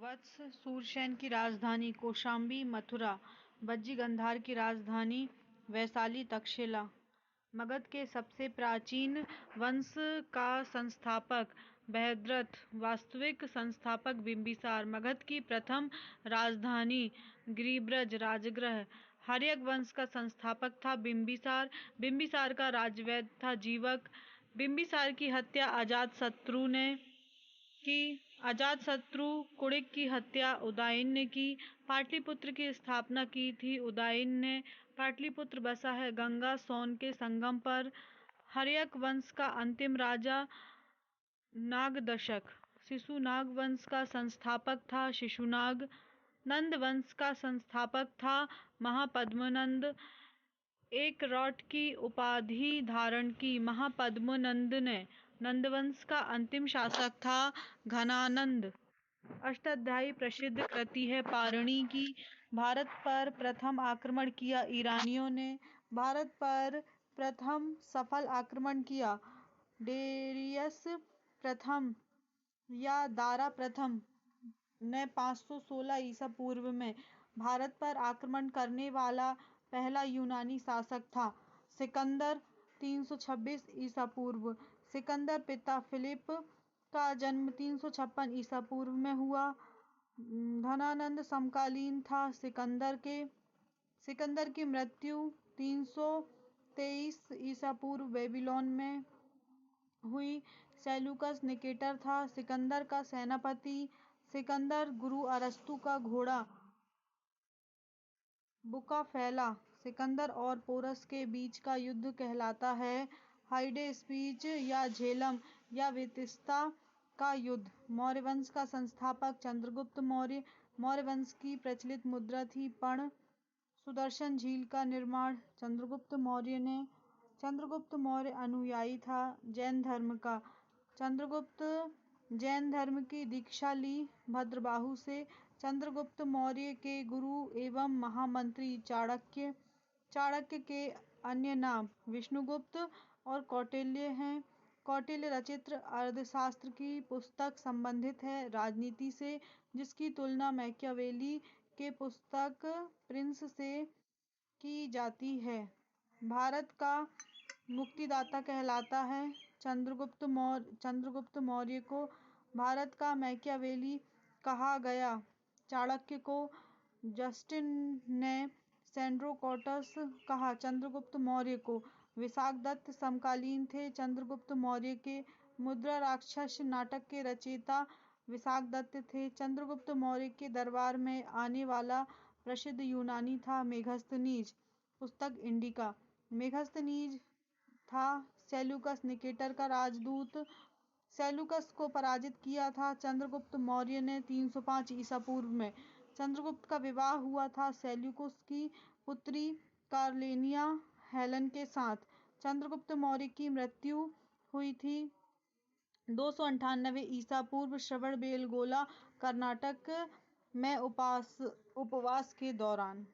वत्स, सूरसेन की राजधानी कौशांबी, मथुरा, बज्जी गंधार की राजधानी वैशाली, तक्षशिला। मगध के सबसे प्राचीन वंश का संस्थापक बृहद्रथ, वास्तविक संस्थापक बिंबिसार। मगध की प्रथम राजधानी गिरिब्रज राजगृह। हर्यक वंश का संस्थापक था बिंबिसार। बिंबिसार का राजवैद्य था जीवक। बिंबिसार की हत्या अजातशत्रु ने की। अजातशत्रु कुणिक की हत्या उदयन ने की। पाटलिपुत्र की स्थापना की थी उदयन ने। पाटलिपुत्र बसा है गंगा सोन के संगम पर। हर्यक वंश का अंतिम राजा नागदशक। शिशुनाग वंश का संस्थापक था शिशुनाग। नंद वंश का संस्थापक था महापद्मनंद। एक रॉट की उपाधि धारण की महापद्मनंद ने। नंदवंश का अंतिम शासक था घनानंद। अष्टाध्यायी प्रसिद्ध कृति है पारणी की। भारत पर प्रथम आक्रमण किया ईरानियों ने। भारत पर प्रथम सफल आक्रमण किया डेरियस प्रथम या दारा प्रथम ने 516 ईसा पूर्व में। भारत पर आक्रमण करने वाला पहला यूनानी शासक था सिकंदर 326 ईसा पूर्व। सिकंदर पिता फिलिप का जन्म 356 ईसा पूर्व में हुआ। घनानंद समकालीन था सिकंदर के। सिकंदर की मृत्यु 323 ईसा पूर्व बेबीलोन में हुई। सेल्यूकस निकेटर था सिकंदर का सेनापति। सिकंदर गुरु अरस्तु का घोड़ा बुका फैला। सिकंदर और पोरस के बीच का युद्ध कहलाता है हाइडेस्पीच या झेलम या वितिस्ता का युद्ध। मौर्य वंश का संस्थापक चंद्रगुप्त मौर्य। मौर्य वंश की प्रचलित मुद्रा थी पर्ण। सुदर्शन झील का निर्माण चंद्रगुप्त मौर्य ने। चंद्रगुप्त मौर्य अनुयायी था जैन धर्म का। चंद्रगुप्त जैन धर्म की दीक्षा ली भद्रबाहु से। चंद्रगुप्त मौर्य के गुरु एवं महामंत्री चाणक्य। चाणक्य के अन्य नाम विष्णुगुप्त और कौटिल्य हैं। कौटिल्य रचित अर्थशास्त्र की पुस्तक संबंधित है राजनीति से, जिसकी तुलना मैकियावेली के पुस्तक प्रिंस से की जाती है। भारत का मुक्तिदाता कहलाता है चंद्रगुप्त मौर्य को भारत का मैकियावेली कहा गया। चाणक्य को जस्टिन ने सेंड्रोकोटस कहा। चंद्रगुप्त मौर्य को विशाखदत्त समकालीन थे चंद्रगुप्त मौर्य के। मुद्रा राक्षस नाटक के रचयिता विशाखदत्त थे। चंद्रगुप्त मौर्य के दरबार में आने वाला प्रसिद्ध यूनानी था मेगस्थनीज। पुस्तक इंडिका। मेगस्थनीज था सेल्यूकस निकेटर का राजदूत। सेल्यूकस को पराजित किया था चंद्रगुप्त मौर्य ने 305 ईसा पूर्व में। चंद्रगुप्त का विवाह हुआ था सेल्यूकस की पुत्री कार्लेनिया हेलन के साथ। चंद्रगुप्त मौर्य की मृत्यु हुई थी 298 ईसा पूर्व श्रवणबेलगोला, कर्नाटक में उपवास के दौरान।